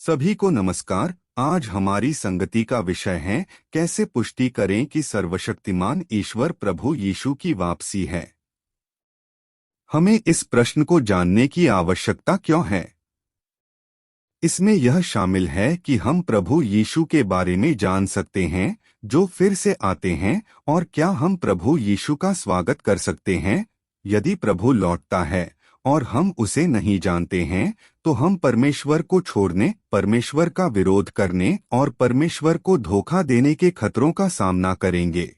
सभी को नमस्कार। आज हमारी संगति का विषय है कैसे पुष्टि करें कि सर्वशक्तिमान ईश्वर प्रभु यीशु की वापसी है। हमें इस प्रश्न को जानने की आवश्यकता क्यों है? इसमें यह शामिल है कि हम प्रभु यीशु के बारे में जान सकते हैं जो फिर से आते हैं, और क्या हम प्रभु यीशु का स्वागत कर सकते हैं। यदि प्रभु लौटता है और हम उसे नहीं जानते हैं तो हम परमेश्वर को छोड़ने, परमेश्वर का विरोध करने और परमेश्वर को धोखा देने के खतरों का सामना करेंगे।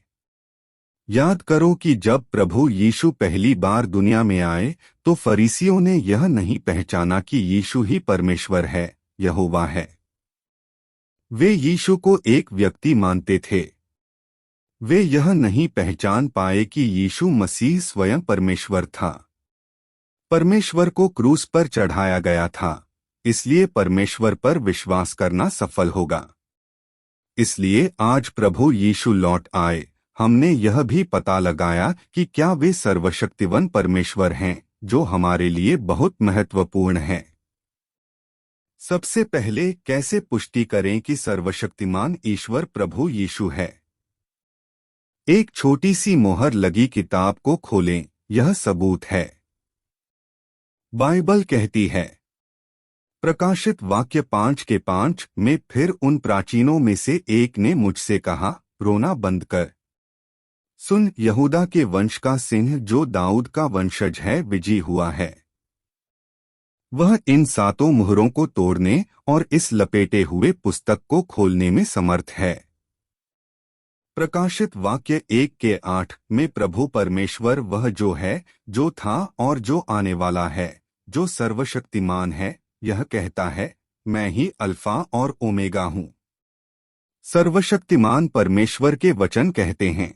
याद करो कि जब प्रभु यीशु पहली बार दुनिया में आए तो फरीसियों ने यह नहीं पहचाना कि यीशु ही परमेश्वर है, यहोवा है। वे यीशु को एक व्यक्ति मानते थे। वे यह नहीं पहचान पाए कि यीशु मसीह स्वयं परमेश्वर था। परमेश्वर को क्रूस पर चढ़ाया गया था, इसलिए परमेश्वर पर विश्वास करना सफल होगा। इसलिए आज प्रभु यीशु लौट आए, हमने यह भी पता लगाया कि क्या वे सर्वशक्तिवान परमेश्वर हैं, जो हमारे लिए बहुत महत्वपूर्ण है। सबसे पहले कैसे पुष्टि करें कि सर्वशक्तिमान ईश्वर प्रभु यीशु है? एक छोटी सी मोहर लगी किताब को खोलें, यह सबूत है। बाइबल कहती है, प्रकाशित वाक्य 5:5 में, फिर उन प्राचीनों में से एक ने मुझसे कहा, रोना बंद कर। सुन, यहूदा के वंश का सिंह जो दाऊद का वंशज है विजयी हुआ है। वह इन 7 मुहरों को तोड़ने और इस लपेटे हुए पुस्तक को खोलने में समर्थ है। प्रकाशित वाक्य 1:8 में, प्रभु परमेश्वर वह जो है, जो था और जो आने वाला है, जो सर्वशक्तिमान है, यह कहता है, मैं ही अल्फा और ओमेगा हूँ। सर्वशक्तिमान परमेश्वर के वचन कहते हैं।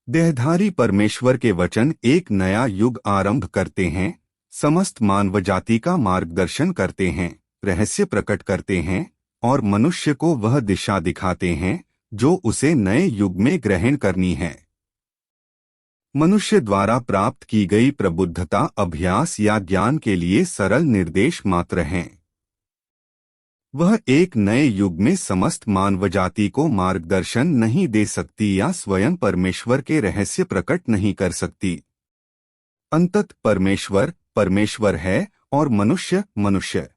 देहधारी परमेश्वर के वचन एक नया युग आरंभ करते हैं, समस्त मानव जाति का मार्गदर्शन करते हैं, रहस्य प्रकट करते हैं और मनुष्य को वह दिशा दिखाते हैं जो उसे नए युग में ग्रहण करनी है। मनुष्य द्वारा प्राप्त की गई प्रबुद्धता अभ्यास या ज्ञान के लिए सरल निर्देश मात्र हैं। वह एक नए युग में समस्त मानवजाति को मार्गदर्शन नहीं दे सकती या स्वयं परमेश्वर के रहस्य प्रकट नहीं कर सकती। अंततः परमेश्वर परमेश्वर है और मनुष्य मनुष्य।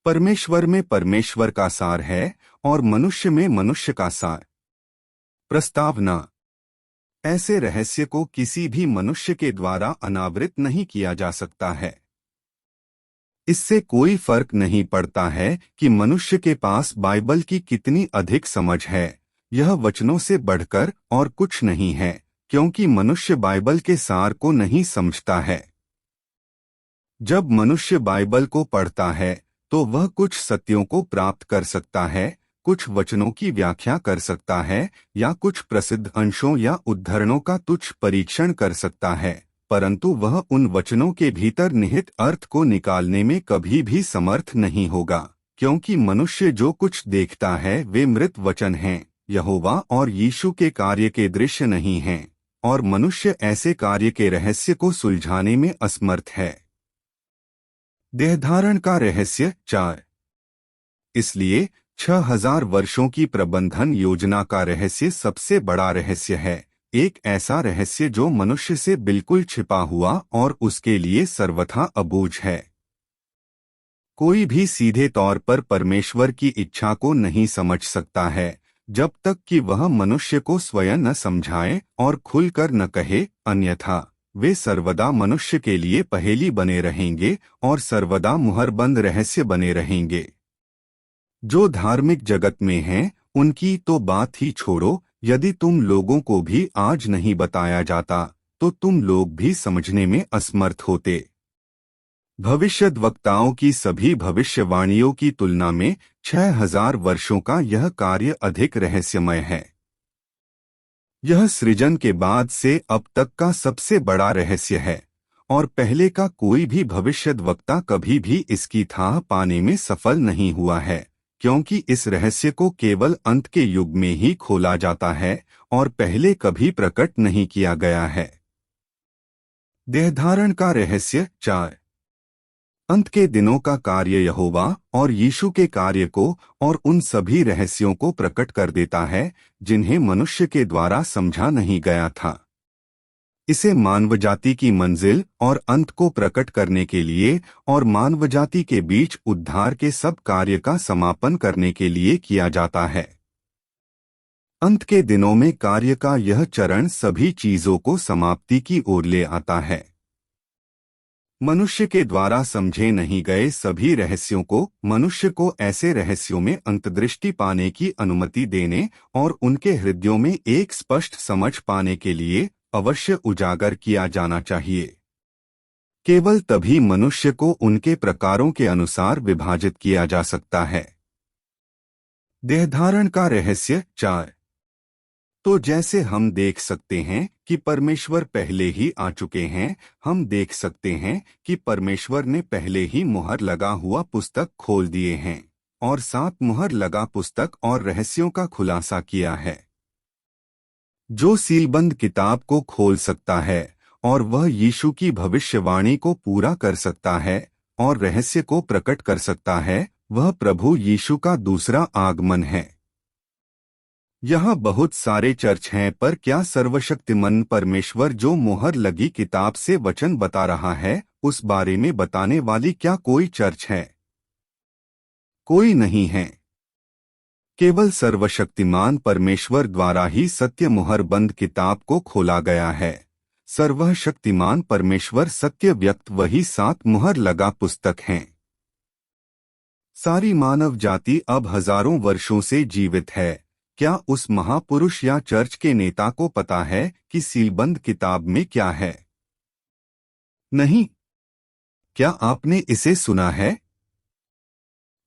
परमेश्वर में परमेश्वर का सार है और मनुष्य में मनुष्य का सार। प्रस्तावना: ऐसे रहस्य को किसी भी मनुष्य के द्वारा अनावृत नहीं किया जा सकता है। इससे कोई फर्क नहीं पड़ता है कि मनुष्य के पास बाइबल की कितनी अधिक समझ है, यह वचनों से बढ़कर और कुछ नहीं है, क्योंकि मनुष्य बाइबल के सार को नहीं समझता है। जब मनुष्य बाइबल को पढ़ता है तो वह कुछ सत्यों को प्राप्त कर सकता है, कुछ वचनों की व्याख्या कर सकता है या कुछ प्रसिद्ध अंशों या उद्धरणों का तुच्छ परीक्षण कर सकता है, परंतु वह उन वचनों के भीतर निहित अर्थ को निकालने में कभी भी समर्थ नहीं होगा, क्योंकि मनुष्य जो कुछ देखता है वे मृत वचन हैं, यहोवा और यीशु के कार्य के दृश्य नहीं हैं, और मनुष्य ऐसे कार्य के रहस्य को सुलझाने में असमर्थ है। देहधारण का रहस्य 4। इसलिए 6000 वर्षों की प्रबंधन योजना का रहस्य सबसे बड़ा रहस्य है, एक ऐसा रहस्य जो मनुष्य से बिल्कुल छिपा हुआ और उसके लिए सर्वथा अबूझ है। कोई भी सीधे तौर पर परमेश्वर की इच्छा को नहीं समझ सकता है जब तक कि वह मनुष्य को स्वयं न समझाए और खुलकर न कहे, अन्यथा वे सर्वदा मनुष्य के लिए पहेली बने रहेंगे और सर्वदा मुहरबंद रहस्य बने रहेंगे। जो धार्मिक जगत में हैं, उनकी तो बात ही छोड़ो, यदि तुम लोगों को भी आज नहीं बताया जाता तो तुम लोग भी समझने में असमर्थ होते। भविष्यद्वक्ताओं की सभी भविष्यवाणियों की तुलना में 6000 वर्षों का यह कार्य अधिक रहस्यमय है। यह सृजन के बाद से अब तक का सबसे बड़ा रहस्य है और पहले का कोई भी भविष्यद्वक्ता कभी भी इसकी थाह पाने में सफल नहीं हुआ है, क्योंकि इस रहस्य को केवल अंत के युग में ही खोला जाता है और पहले कभी प्रकट नहीं किया गया है। देहधारण का रहस्य 4। अंत के दिनों का कार्य यहोवा और यीशु के कार्य को और उन सभी रहस्यों को प्रकट कर देता है जिन्हें मनुष्य के द्वारा समझा नहीं गया था। इसे मानवजाति की मंजिल और अंत को प्रकट करने के लिए और मानवजाति के बीच उद्धार के सब कार्य का समापन करने के लिए किया जाता है। अंत के दिनों में कार्य का यह चरण सभी चीजों को समाप्ति की ओर ले आता है। मनुष्य के द्वारा समझे नहीं गए सभी रहस्यों को मनुष्य को ऐसे रहस्यों में अंतर्दृष्टि पाने की अनुमति देने और उनके हृदयों में एक स्पष्ट समझ पाने के लिए अवश्य उजागर किया जाना चाहिए। केवल तभी मनुष्य को उनके प्रकारों के अनुसार विभाजित किया जा सकता है। देहधारण का रहस्य 4। तो जैसे हम देख सकते हैं कि परमेश्वर पहले ही आ चुके हैं, हम देख सकते हैं कि परमेश्वर ने पहले ही मुहर लगा हुआ पुस्तक खोल दिए हैं और 7 मुहर लगा पुस्तक और रहस्यों का खुलासा किया है। जो सीलबंद किताब को खोल सकता है और वह यीशु की भविष्यवाणी को पूरा कर सकता है और रहस्य को प्रकट कर सकता है, वह प्रभु यीशु का दूसरा आगमन है। यहाँ बहुत सारे चर्च हैं, पर क्या सर्वशक्तिमान परमेश्वर जो मुहर लगी किताब से वचन बता रहा है उस बारे में बताने वाली क्या कोई चर्च है? कोई नहीं है। केवल सर्वशक्तिमान परमेश्वर द्वारा ही सत्य मुहर बंद किताब को खोला गया है। सर्वशक्तिमान परमेश्वर सत्य व्यक्त वही 7 मुहर लगा पुस्तक हैं। सारी मानव जाति अब हजारों वर्षों से जीवित है। क्या उस महापुरुष या चर्च के नेता को पता है कि सीलबंद किताब में क्या है? नहीं। क्या आपने इसे सुना है?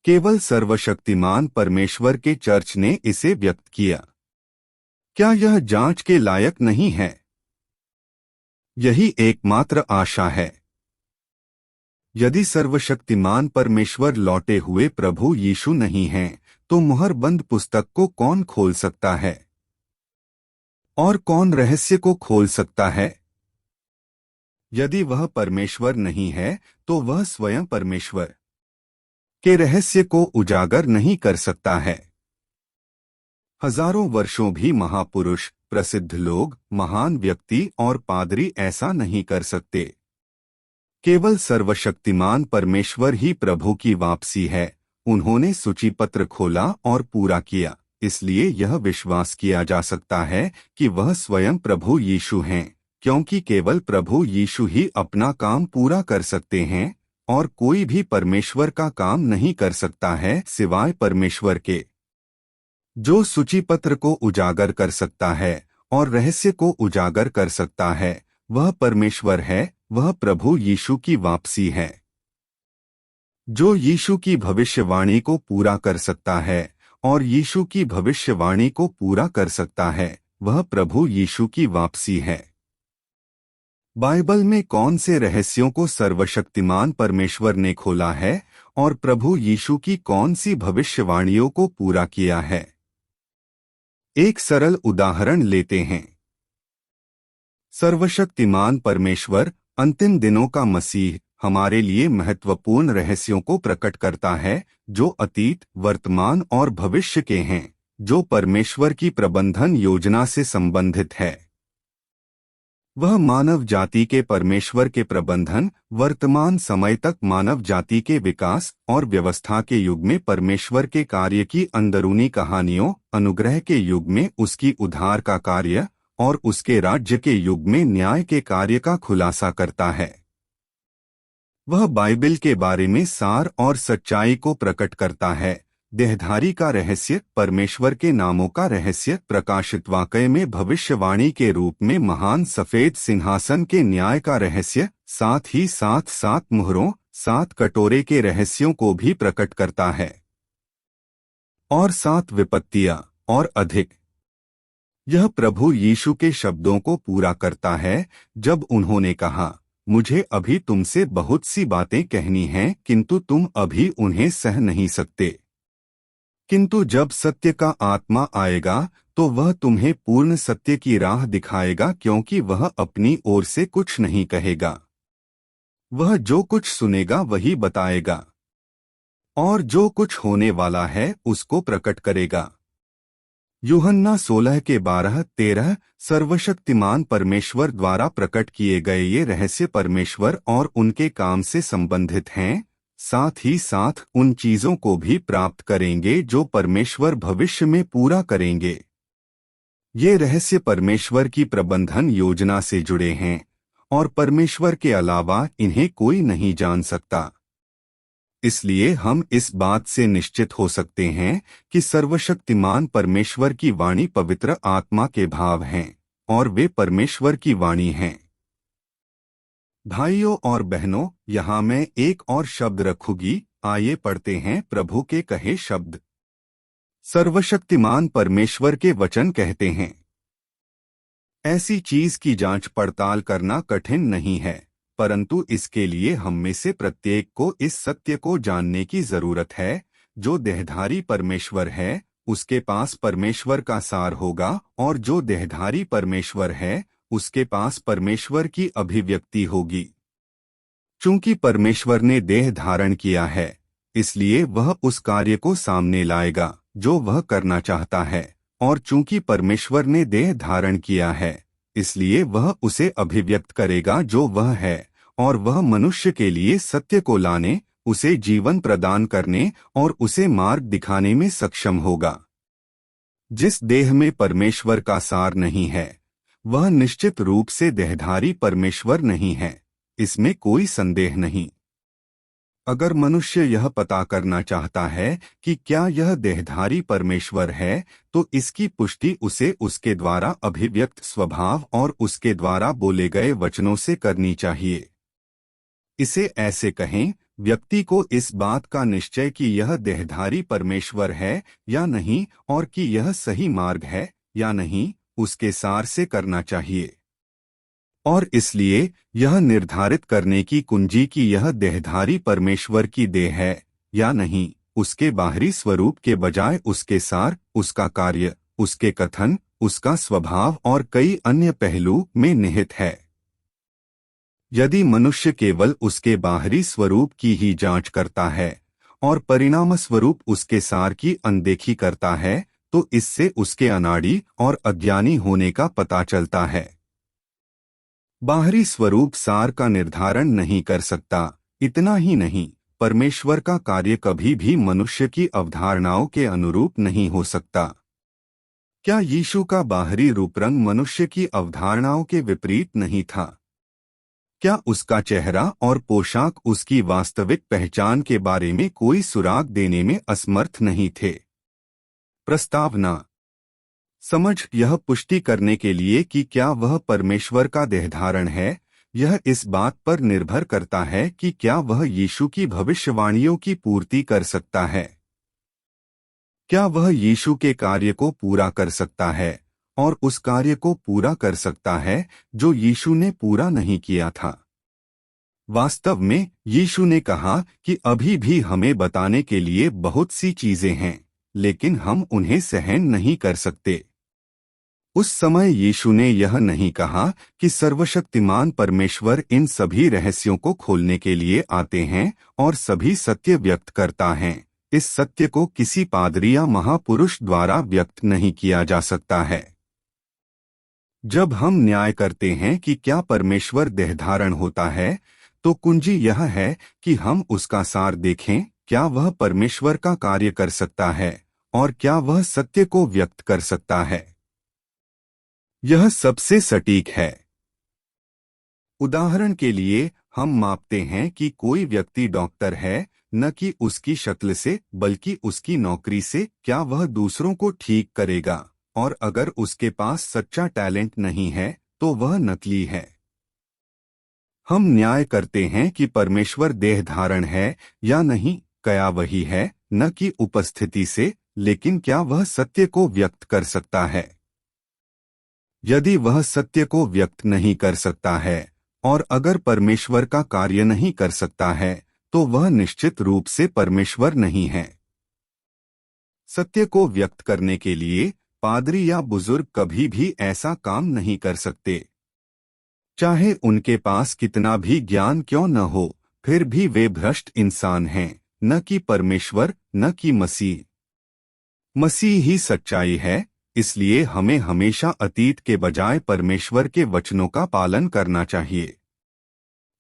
केवल सर्वशक्तिमान परमेश्वर के चर्च ने इसे व्यक्त किया। क्या यह जांच के लायक नहीं है? यही एकमात्र आशा है। यदि सर्वशक्तिमान परमेश्वर लौटे हुए प्रभु यीशु नहीं हैं, तो मुहर बंद पुस्तक को कौन खोल सकता है? और कौन रहस्य को खोल सकता है? यदि वह परमेश्वर नहीं है, तो वह स्वयं परमेश्वर के रहस्य को उजागर नहीं कर सकता है। हजारों वर्षों भी महापुरुष, प्रसिद्ध लोग, महान व्यक्ति और पादरी ऐसा नहीं कर सकते। केवल सर्वशक्तिमान परमेश्वर ही प्रभु की वापसी है। उन्होंने सूचीपत्र खोला और पूरा किया, इसलिए यह विश्वास किया जा सकता है कि वह स्वयं प्रभु यीशु हैं, क्योंकि केवल प्रभु यीशु ही अपना काम पूरा कर सकते हैं और कोई भी परमेश्वर का काम नहीं कर सकता है सिवाय परमेश्वर के। जो सूचीपत्र को उजागर कर सकता है और रहस्य को उजागर कर सकता है, वह परमेश्वर है, वह प्रभु यीशु की वापसी है। जो यीशु की भविष्यवाणी को पूरा कर सकता है और यीशु की भविष्यवाणी को पूरा कर सकता है, वह प्रभु यीशु की वापसी है। बाइबल में कौन से रहस्यों को सर्वशक्तिमान परमेश्वर ने खोला है और प्रभु यीशु की कौन सी भविष्यवाणियों को पूरा किया है? एक सरल उदाहरण लेते हैं। सर्वशक्तिमान परमेश्वर, अंतिम दिनों का मसीह, हमारे लिए महत्वपूर्ण रहस्यों को प्रकट करता है जो अतीत, वर्तमान और भविष्य के हैं, जो परमेश्वर की प्रबंधन योजना से संबंधित है। वह मानव जाति के परमेश्वर के प्रबंधन, वर्तमान समय तक मानव जाति के विकास और व्यवस्था के युग में परमेश्वर के कार्य की अंदरूनी कहानियों, अनुग्रह के युग में उसकी उद्धार का कार्य और उसके राज्य के युग में न्याय के कार्य का खुलासा करता है। वह बाइबल के बारे में सार और सच्चाई को प्रकट करता है। देहधारी का रहस्य, परमेश्वर के नामों का रहस्य, प्रकाशित वाकये में भविष्यवाणी के रूप में महान सफेद सिंहासन के न्याय का रहस्य, साथ ही साथ 7 मुहरों, 7 कटोरे के रहस्यों को भी प्रकट करता है और 7 विपत्तियां और अधिक। यह प्रभु यीशु के शब्दों को पूरा करता है जब उन्होंने कहा, मुझे अभी तुमसे बहुत सी बातें कहनी हैं, किंतु तुम अभी उन्हें सह नहीं सकते। किंतु जब सत्य का आत्मा आएगा तो वह तुम्हें पूर्ण सत्य की राह दिखाएगा, क्योंकि वह अपनी ओर से कुछ नहीं कहेगा, वह जो कुछ सुनेगा वही बताएगा, और जो कुछ होने वाला है उसको प्रकट करेगा। यूहन्ना 16 के 12-13। सर्वशक्तिमान परमेश्वर द्वारा प्रकट किए गए ये रहस्य परमेश्वर और उनके काम से संबंधित हैं, साथ ही साथ उन चीजों को भी प्राप्त करेंगे जो परमेश्वर भविष्य में पूरा करेंगे। ये रहस्य परमेश्वर की प्रबंधन योजना से जुड़े हैं और परमेश्वर के अलावा इन्हें कोई नहीं जान सकता। इसलिए हम इस बात से निश्चित हो सकते हैं कि सर्वशक्तिमान परमेश्वर की वाणी पवित्र आत्मा के भाव हैं और वे परमेश्वर की वाणी हैं। भाइयों और बहनों, यहाँ मैं एक और शब्द रखूंगी। आइए पढ़ते हैं प्रभु के कहे शब्द। सर्वशक्तिमान परमेश्वर के वचन कहते हैं, ऐसी चीज की जांच पड़ताल करना कठिन नहीं है, परंतु इसके लिए हम में से प्रत्येक को इस सत्य को जानने की जरूरत है, जो देहधारी परमेश्वर है उसके पास परमेश्वर का सार होगा, और जो देहधारी परमेश्वर है उसके पास परमेश्वर की अभिव्यक्ति होगी। चूंकि परमेश्वर ने देह धारण किया है, इसलिए वह उस कार्य को सामने लाएगा जो वह करना चाहता है, और चूंकि परमेश्वर ने देह धारण किया है, इसलिए वह उसे अभिव्यक्त करेगा जो वह है, और वह मनुष्य के लिए सत्य को लाने, उसे जीवन प्रदान करने और उसे मार्ग दिखाने में सक्षम होगा। जिस देह में परमेश्वर का सार नहीं है, वह निश्चित रूप से देहधारी परमेश्वर नहीं है, इसमें कोई संदेह नहीं। अगर मनुष्य यह पता करना चाहता है कि क्या यह देहधारी परमेश्वर है, तो इसकी पुष्टि उसे उसके द्वारा अभिव्यक्त स्वभाव और उसके द्वारा बोले गए वचनों से करनी चाहिए। इसे ऐसे कहें, व्यक्ति को इस बात का निश्चय कि यह देहधारी परमेश्वर है या नहीं और कि यह सही मार्ग है या नहीं, उसके सार से करना चाहिए। और इसलिए यह निर्धारित करने की कुंजी कि यह देहधारी परमेश्वर की देह है या नहीं, उसके बाहरी स्वरूप के बजाय उसके सार, उसका कार्य, उसके कथन, उसका स्वभाव और कई अन्य पहलू में निहित है। यदि मनुष्य केवल उसके बाहरी स्वरूप की ही जांच करता है और परिणाम स्वरूप उसके सार की अनदेखी करता है, तो इससे उसके अनाड़ी और अज्ञानी होने का पता चलता है। बाहरी स्वरूप सार का निर्धारण नहीं कर सकता। इतना ही नहीं, परमेश्वर का कार्य कभी भी मनुष्य की अवधारणाओं के अनुरूप नहीं हो सकता। क्या यीशु का बाहरी रूपरंग मनुष्य की अवधारणाओं के विपरीत नहीं था? क्या उसका चेहरा और पोशाक उसकी वास्तविक पहचान के बारे में कोई सुराग देने में असमर्थ नहीं थे? प्रस्तावना समझ यह पुष्टि करने के लिए कि क्या वह परमेश्वर का देहधारण है, यह इस बात पर निर्भर करता है कि क्या वह यीशु की भविष्यवाणियों की पूर्ति कर सकता है। क्या वह यीशु के कार्य को पूरा कर सकता है और उस कार्य को पूरा कर सकता है जो यीशु ने पूरा नहीं किया था। वास्तव में यीशु ने कहा कि अभी भी हमें बताने के लिए बहुत सी चीजें हैं, लेकिन हम उन्हें सहन नहीं कर सकते। उस समय यीशु ने यह नहीं कहा कि सर्वशक्तिमान परमेश्वर इन सभी रहस्यों को खोलने के लिए आते हैं और सभी सत्य व्यक्त करता है। इस सत्य को किसी पादरी या महापुरुष द्वारा व्यक्त नहीं किया जा सकता है। जब हम न्याय करते हैं कि क्या परमेश्वर देहधारण होता है, तो कुंजी यह है कि हम उसका सार देखें, क्या वह परमेश्वर का कार्य कर सकता है और क्या वह सत्य को व्यक्त कर सकता है। यह सबसे सटीक है। उदाहरण के लिए हम मापते हैं कि कोई व्यक्ति डॉक्टर है, न कि उसकी शक्ल से बल्कि उसकी नौकरी से क्या वह दूसरों को ठीक करेगा, और अगर उसके पास सच्चा टैलेंट नहीं है तो वह नकली है। हम न्याय करते हैं कि परमेश्वर देह धारण है या नहीं, क्या वही है, न कि उपस्थिति से, लेकिन क्या वह सत्य को व्यक्त कर सकता है। यदि वह सत्य को व्यक्त नहीं कर सकता है और अगर परमेश्वर का कार्य नहीं कर सकता है, तो वह निश्चित रूप से परमेश्वर नहीं है। सत्य को व्यक्त करने के लिए पादरी या बुजुर्ग कभी भी ऐसा काम नहीं कर सकते। चाहे उनके पास कितना भी ज्ञान क्यों न हो, फिर भी वे भ्रष्ट इंसान हैं, न कि परमेश्वर, न कि मसीह। मसीह ही सच्चाई है, इसलिए हमें हमेशा अतीत के बजाय परमेश्वर के वचनों का पालन करना चाहिए।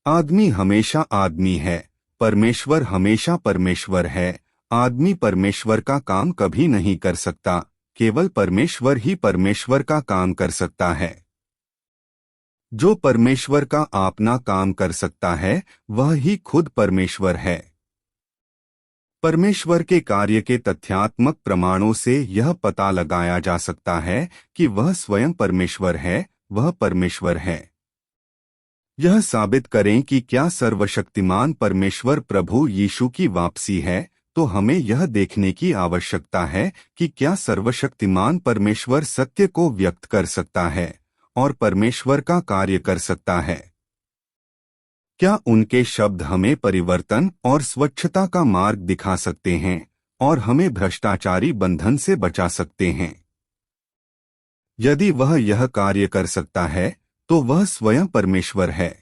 आदमी हमेशा आदमी है, परमेश्वर हमेशा परमेश्वर है। आदमी परमेश्वर का काम कभी नहीं कर सकता, केवल परमेश्वर ही परमेश्वर का काम कर सकता है। जो परमेश्वर का अपना काम कर सकता है, वह ही खुद परमेश्वर है। परमेश्वर के कार्य के तथ्यात्मक प्रमाणों से यह पता लगाया जा सकता है कि वह स्वयं परमेश्वर है, वह परमेश्वर है। यह साबित करें कि क्या सर्वशक्तिमान परमेश्वर प्रभु यीशु की वापसी है, तो हमें यह देखने की आवश्यकता है कि क्या सर्वशक्तिमान परमेश्वर सत्य को व्यक्त कर सकता है और परमेश्वर का कार्य कर सकता है। क्या उनके शब्द हमें परिवर्तन और स्वच्छता का मार्ग दिखा सकते हैं और हमें भ्रष्टाचारी बंधन से बचा सकते हैं? यदि वह यह कार्य कर सकता है, तो वह स्वयं परमेश्वर है।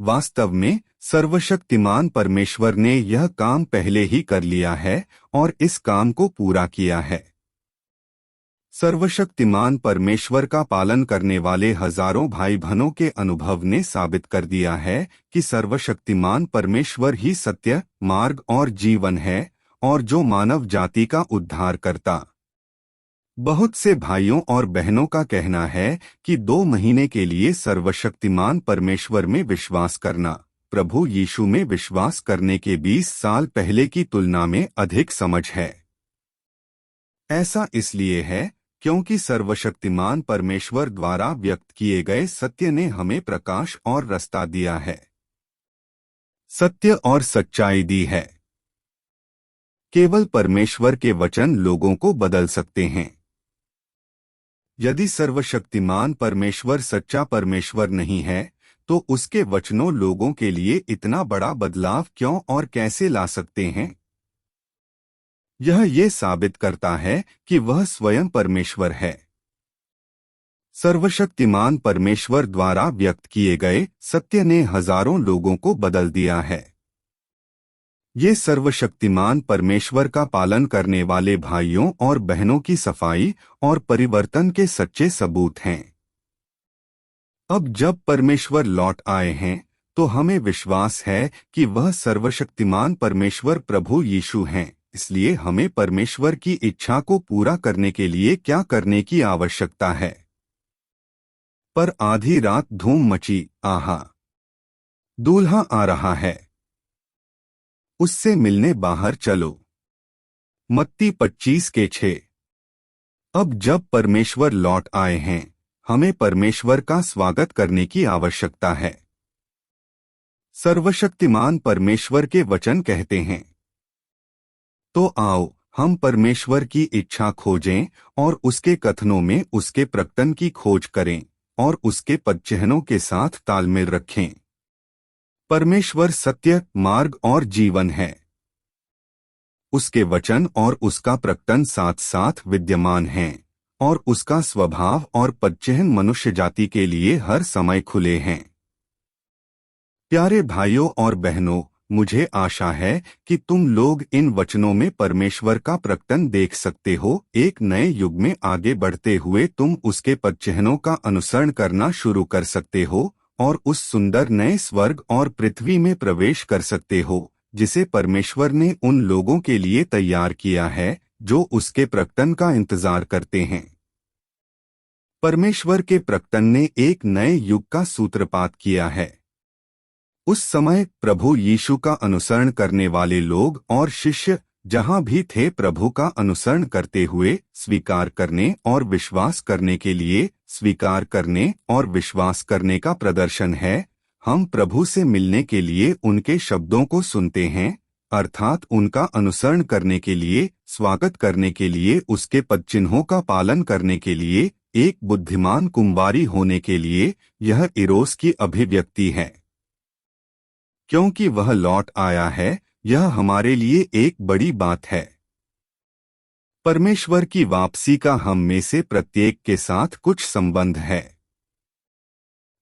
वास्तव में सर्वशक्तिमान परमेश्वर ने यह काम पहले ही कर लिया है और इस काम को पूरा किया है। सर्वशक्तिमान परमेश्वर का पालन करने वाले हजारों भाई बहनों के अनुभव ने साबित कर दिया है कि सर्वशक्तिमान परमेश्वर ही सत्य, मार्ग और जीवन है, और जो मानव जाति का उद्धार करता। बहुत से भाइयों और बहनों का कहना है कि 2 महीने के लिए सर्वशक्तिमान परमेश्वर में विश्वास करना प्रभु यीशु में विश्वास करने के 20 साल पहले की तुलना में अधिक समझ है। ऐसा इसलिए है क्योंकि सर्वशक्तिमान परमेश्वर द्वारा व्यक्त किए गए सत्य ने हमें प्रकाश और रास्ता दिया है, सत्य और सच्चाई दी है। केवल परमेश्वर के वचन लोगों को बदल सकते हैं। यदि सर्वशक्तिमान परमेश्वर सच्चा परमेश्वर नहीं है, तो उसके वचनों लोगों के लिए इतना बड़ा बदलाव क्यों और कैसे ला सकते हैं? यह ये साबित करता है कि वह स्वयं परमेश्वर है। सर्वशक्तिमान परमेश्वर द्वारा व्यक्त किए गए सत्य ने हजारों लोगों को बदल दिया है। ये सर्वशक्तिमान परमेश्वर का पालन करने वाले भाइयों और बहनों की सफाई और परिवर्तन के सच्चे सबूत हैं। अब जब परमेश्वर लौट आए हैं, तो हमें विश्वास है कि वह सर्वशक्तिमान परमेश्वर प्रभु यीशु हैं। इसलिए हमें परमेश्वर की इच्छा को पूरा करने के लिए क्या करने की आवश्यकता है? पर आधी रात धूम मची, आहा! दूल्हा आ रहा है, उससे मिलने बाहर चलो। मत्ती 25:6। अब जब परमेश्वर लौट आए हैं, हमें परमेश्वर का स्वागत करने की आवश्यकता है। सर्वशक्तिमान परमेश्वर के वचन कहते हैं, तो आओ हम परमेश्वर की इच्छा खोजें और उसके कथनों में उसके प्रकटन की खोज करें और उसके पदचिह्नों के साथ तालमेल रखें। परमेश्वर सत्य, मार्ग और जीवन है। उसके वचन और उसका प्रकटन साथ साथ विद्यमान हैं और उसका स्वभाव और पदचिह्न मनुष्य जाति के लिए हर समय खुले हैं। प्यारे भाइयों और बहनों, मुझे आशा है कि तुम लोग इन वचनों में परमेश्वर का प्रकटन देख सकते हो। एक नए युग में आगे बढ़ते हुए तुम उसके पदचिह्नों का अनुसरण करना शुरू कर सकते हो और उस सुंदर नए स्वर्ग और पृथ्वी में प्रवेश कर सकते हो जिसे परमेश्वर ने उन लोगों के लिए तैयार किया है जो उसके प्रकटन का इंतजार करते हैं। परमेश्वर के प्रकटन ने एक नए युग का सूत्रपात किया है। उस समय प्रभु यीशु का अनुसरण करने वाले लोग और शिष्य जहां भी थे, प्रभु का अनुसरण करते हुए स्वीकार करने और विश्वास करने के लिए स्वीकार करने और विश्वास करने का प्रदर्शन है। हम प्रभु से मिलने के लिए उनके शब्दों को सुनते हैं, अर्थात उनका अनुसरण करने के लिए, स्वागत करने के लिए, उसके पदचिन्हों का पालन करने के लिए, एक बुद्धिमान कुंवारी होने के लिए। यह इरोस की अभिव्यक्ति है। क्योंकि वह लौट आया है, यह हमारे लिए एक बड़ी बात है। परमेश्वर की वापसी का हम में से प्रत्येक के साथ कुछ संबंध है।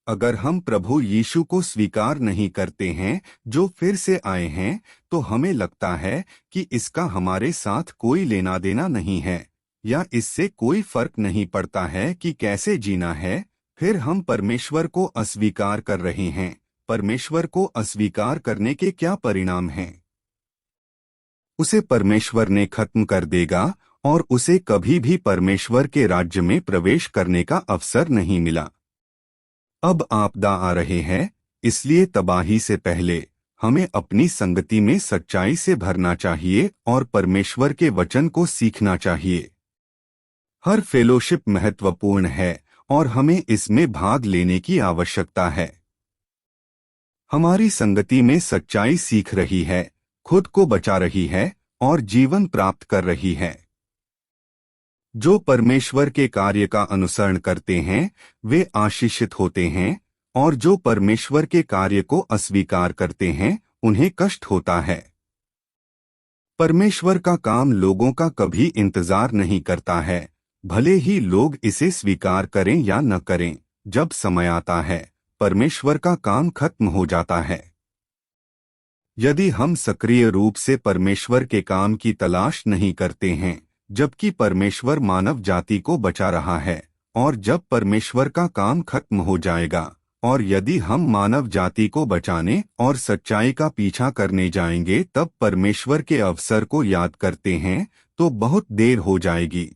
अगर हम प्रभु यीशु को स्वीकार नहीं करते हैं जो फिर से आए हैं, तो हमें लगता है कि इसका हमारे साथ कोई लेना देना नहीं है, या इससे कोई फर्क नहीं पड़ता है कि कैसे जीना है। फिर हम परमेश्वर को अस्वीकार कर रहे हैं। परमेश्वर को अस्वीकार करने के क्या परिणाम हैं? उसे परमेश्वर ने खत्म कर देगा और उसे कभी भी परमेश्वर के राज्य में प्रवेश करने का अवसर नहीं मिला। अब आपदा आ रहे हैं, इसलिए तबाही से पहले हमें अपनी संगति में सच्चाई से भरना चाहिए और परमेश्वर के वचन को सीखना चाहिए। हर फेलोशिप महत्वपूर्ण है और हमें इसमें भाग लेने की आवश्यकता है। हमारी संगति में सच्चाई सीख रही है, खुद को बचा रही है और जीवन प्राप्त कर रही है। जो परमेश्वर के कार्य का अनुसरण करते हैं वे आशीषित होते हैं, और जो परमेश्वर के कार्य को अस्वीकार करते हैं उन्हें कष्ट होता है। परमेश्वर का काम लोगों का कभी इंतजार नहीं करता है, भले ही लोग इसे स्वीकार करें या न करें। जब समय आता है, परमेश्वर का काम खत्म हो जाता है। यदि हम सक्रिय रूप से परमेश्वर के काम की तलाश नहीं करते हैं, जबकि परमेश्वर मानव जाति को बचा रहा है, और जब परमेश्वर का काम खत्म हो जाएगा, और यदि हम मानव जाति को बचाने और सच्चाई का पीछा करने जाएंगे तब परमेश्वर के अवसर को याद करते हैं, तो बहुत देर हो जाएगी।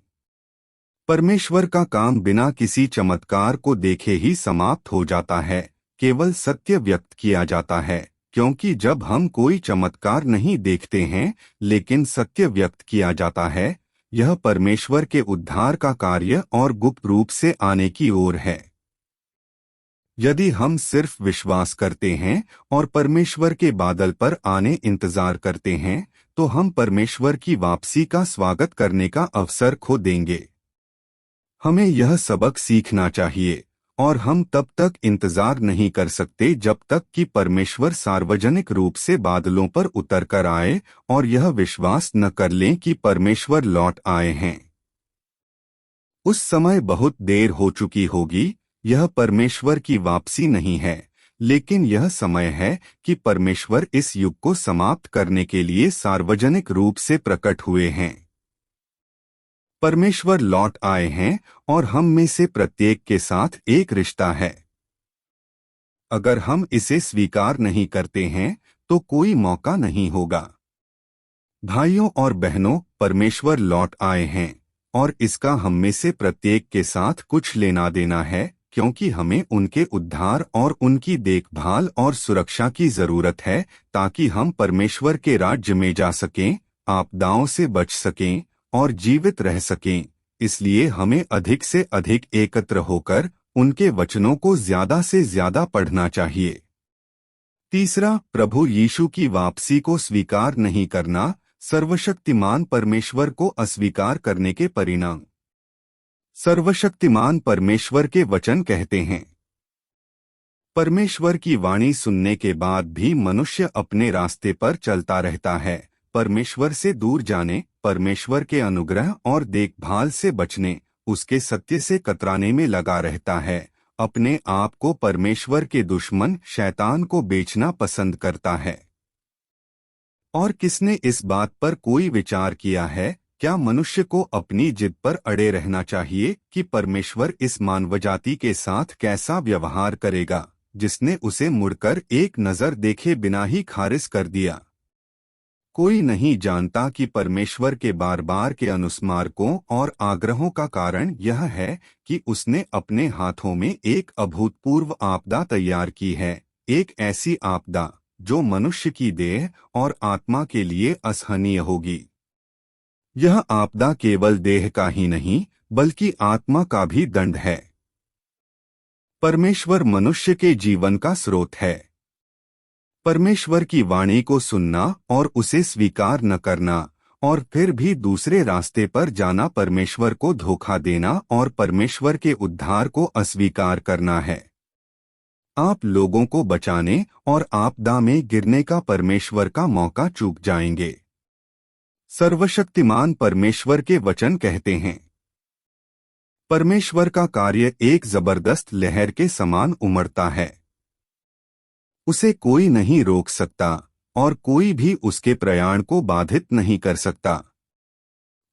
परमेश्वर का काम बिना किसी चमत्कार को देखे ही समाप्त हो जाता है, केवल सत्य व्यक्त किया जाता है, क्योंकि जब हम कोई चमत्कार नहीं देखते हैं लेकिन सत्य व्यक्त किया जाता है, यह परमेश्वर के उद्धार का कार्य और गुप्त रूप से आने की ओर है। यदि हम सिर्फ विश्वास करते हैं और परमेश्वर के बादल पर आने इंतजार करते हैं, तो हम परमेश्वर की वापसी का स्वागत करने का अवसर खो देंगे। हमें यह सबक सीखना चाहिए, और हम तब तक इंतजार नहीं कर सकते जब तक कि परमेश्वर सार्वजनिक रूप से बादलों पर उतर कर आए और यह विश्वास न कर लें कि परमेश्वर लौट आए हैं। उस समय बहुत देर हो चुकी होगी। यह परमेश्वर की वापसी नहीं है, लेकिन यह समय है कि परमेश्वर इस युग को समाप्त करने के लिए सार्वजनिक रूप से प्रकट हुए हैं। परमेश्वर लौट आए हैं और हम में से प्रत्येक के साथ एक रिश्ता है। अगर हम इसे स्वीकार नहीं करते हैं तो कोई मौका नहीं होगा। भाइयों और बहनों, परमेश्वर लौट आए हैं और इसका हम में से प्रत्येक के साथ कुछ लेना देना है, क्योंकि हमें उनके उद्धार और उनकी देखभाल और सुरक्षा की जरूरत है, ताकि हम परमेश्वर के राज्य में जा सकें, आपदाओं से बच सकें और जीवित रह सकें। इसलिए हमें अधिक से अधिक एकत्र होकर उनके वचनों को ज्यादा से ज्यादा पढ़ना चाहिए। तीसरा, प्रभु यीशु की वापसी को स्वीकार नहीं करना, सर्वशक्तिमान परमेश्वर को अस्वीकार करने के परिणाम। सर्वशक्तिमान परमेश्वर के वचन कहते हैं, परमेश्वर की वाणी सुनने के बाद भी मनुष्य अपने रास्ते पर चलता रहता है। परमेश्वर से दूर जाने, परमेश्वर के अनुग्रह और देखभाल से बचने, उसके सत्य से कतराने में लगा रहता है। अपने आप को परमेश्वर के दुश्मन शैतान को बेचना पसंद करता है। और किसने इस बात पर कोई विचार किया है? क्या मनुष्य को अपनी जिद पर अड़े रहना चाहिए कि परमेश्वर इस मानवजाति के साथ कैसा व्यवहार करेगा, जिसने उसे मुड़कर एक नजर देखे बिना ही खारिज कर दिया? कोई नहीं जानता कि परमेश्वर के बार बार के अनुस्मारकों और आग्रहों का कारण यह है कि उसने अपने हाथों में एक अभूतपूर्व आपदा तैयार की है, एक ऐसी आपदा जो मनुष्य की देह और आत्मा के लिए असहनीय होगी। यह आपदा केवल देह का ही नहीं बल्कि आत्मा का भी दंड है। परमेश्वर मनुष्य के जीवन का स्रोत है। परमेश्वर की वाणी को सुनना और उसे स्वीकार न करना और फिर भी दूसरे रास्ते पर जाना परमेश्वर को धोखा देना और परमेश्वर के उद्धार को अस्वीकार करना है। आप लोगों को बचाने और आपदा में गिरने का परमेश्वर का मौका चूक जाएंगे। सर्वशक्तिमान परमेश्वर के वचन कहते हैं, परमेश्वर का कार्य एक जबरदस्त लहर के समान उमड़ता है। उसे कोई नहीं रोक सकता और कोई भी उसके प्रयाण को बाधित नहीं कर सकता।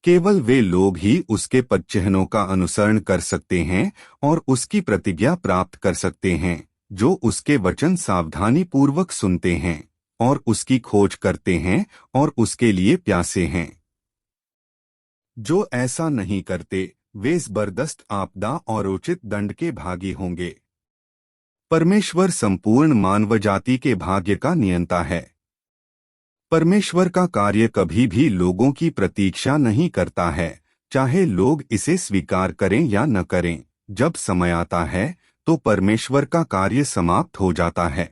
केवल वे लोग ही उसके पदचिह्नों का अनुसरण कर सकते हैं और उसकी प्रतिज्ञा प्राप्त कर सकते हैं, जो उसके वचन सावधानी पूर्वक सुनते हैं और उसकी खोज करते हैं और उसके लिए प्यासे हैं। जो ऐसा नहीं करते, वे जबरदस्त आपदा और उचित दंड के भागी होंगे। परमेश्वर संपूर्ण मानवजाति के भाग्य का नियंता है। परमेश्वर का कार्य कभी भी लोगों की प्रतीक्षा नहीं करता है, चाहे लोग इसे स्वीकार करें या न करें। जब समय आता है तो परमेश्वर का कार्य समाप्त हो जाता है।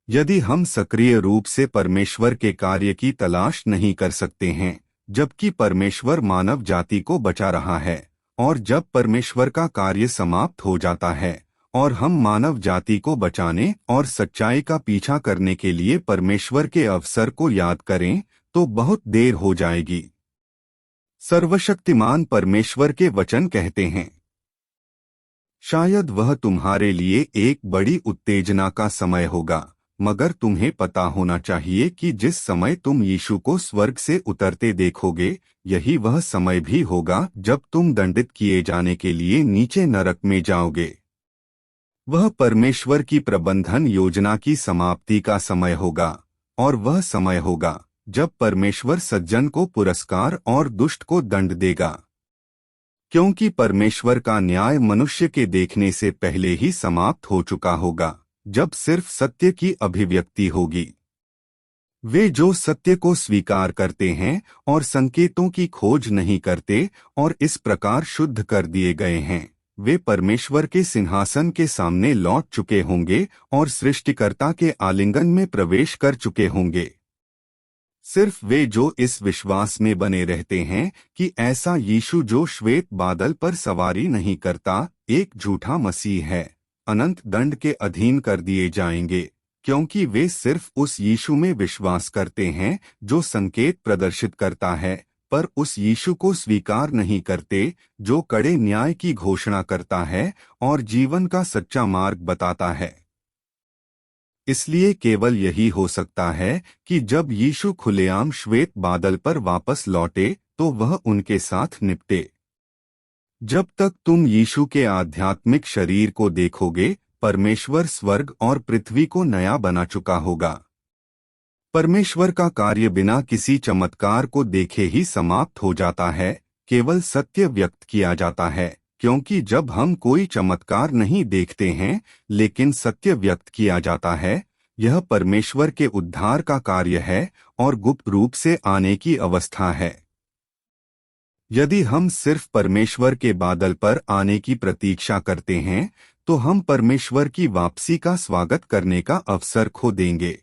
यदि हम सक्रिय रूप से परमेश्वर के कार्य की तलाश नहीं कर सकते हैं, जबकि परमेश्वर मानव जाति को बचा रहा है, और जब परमेश्वर का कार्य समाप्त हो जाता है और हम मानव जाति को बचाने और सच्चाई का पीछा करने के लिए परमेश्वर के अवसर को याद करें, तो बहुत देर हो जाएगी। सर्वशक्तिमान परमेश्वर के वचन कहते हैं, शायद वह तुम्हारे लिए एक बड़ी उत्तेजना का समय होगा, मगर तुम्हें पता होना चाहिए कि जिस समय तुम यीशु को स्वर्ग से उतरते देखोगे, यही वह समय भी होगा जब तुम दंडित किए जाने के लिए नीचे नरक में जाओगे। वह परमेश्वर की प्रबंधन योजना की समाप्ति का समय होगा, और वह समय होगा जब परमेश्वर सज्जन को पुरस्कार और दुष्ट को दंड देगा, क्योंकि परमेश्वर का न्याय मनुष्य के देखने से पहले ही समाप्त हो चुका होगा, जब सिर्फ सत्य की अभिव्यक्ति होगी। वे जो सत्य को स्वीकार करते हैं और संकेतों की खोज नहीं करते और इस प्रकार शुद्ध कर दिए गए हैं, वे परमेश्वर के सिंहासन के सामने लौट चुके होंगे और सृष्टिकर्ता के आलिंगन में प्रवेश कर चुके होंगे। सिर्फ वे जो इस विश्वास में बने रहते हैं कि ऐसा यीशु जो श्वेत बादल पर सवारी नहीं करता, एक झूठा मसीह है, अनंत दंड के अधीन कर दिए जाएंगे, क्योंकि वे सिर्फ उस यीशु में विश्वास करते हैं जो संकेत प्रदर्शित करता है, पर उस यीशु को स्वीकार नहीं करते जो कड़े न्याय की घोषणा करता है और जीवन का सच्चा मार्ग बताता है। इसलिए केवल यही हो सकता है कि जब यीशु खुलेआम श्वेत बादल पर वापस लौटे तो वह उनके साथ निपटे। जब तक तुम यीशु के आध्यात्मिक शरीर को देखोगे, परमेश्वर स्वर्ग और पृथ्वी को नया बना चुका होगा। परमेश्वर का कार्य बिना किसी चमत्कार को देखे ही समाप्त हो जाता है, केवल सत्य व्यक्त किया जाता है, क्योंकि जब हम कोई चमत्कार नहीं देखते हैं लेकिन सत्य व्यक्त किया जाता है, यह परमेश्वर के उद्धार का कार्य है और गुप्त रूप से आने की अवस्था है। यदि हम सिर्फ परमेश्वर के बादल पर आने की प्रतीक्षा करते हैं, तो हम परमेश्वर की वापसी का स्वागत करने का अवसर खो देंगे।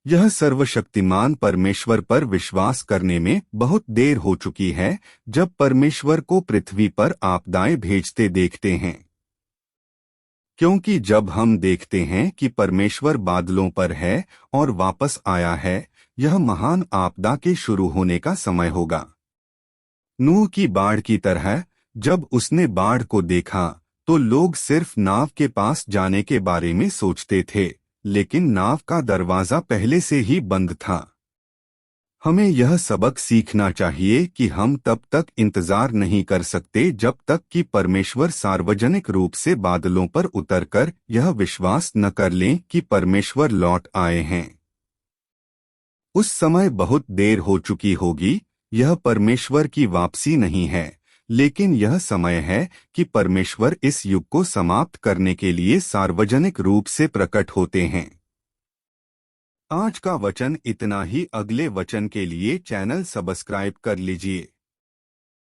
यह सर्वशक्तिमान परमेश्वर पर विश्वास करने में बहुत देर हो चुकी है, जब परमेश्वर को पृथ्वी पर आपदाएं भेजते देखते हैं। क्योंकि जब हम देखते हैं कि परमेश्वर बादलों पर है और वापस आया है, यह महान आपदा के शुरू होने का समय होगा। नूह की बाढ़ की तरह, जब उसने बाढ़ को देखा तो लोग सिर्फ नाव के पास जाने के बारे में सोचते थे, लेकिन नाव का दरवाजा पहले से ही बंद था। हमें यह सबक सीखना चाहिए कि हम तब तक इंतजार नहीं कर सकते जब तक कि परमेश्वर सार्वजनिक रूप से बादलों पर उतरकर यह विश्वास न कर लें कि परमेश्वर लौट आए हैं। उस समय बहुत देर हो चुकी होगी। यह परमेश्वर की वापसी नहीं है, लेकिन यह समय है कि परमेश्वर इस युग को समाप्त करने के लिए सार्वजनिक रूप से प्रकट होते हैं। आज का वचन इतना ही। अगले वचन के लिए चैनल सब्सक्राइब कर लीजिए।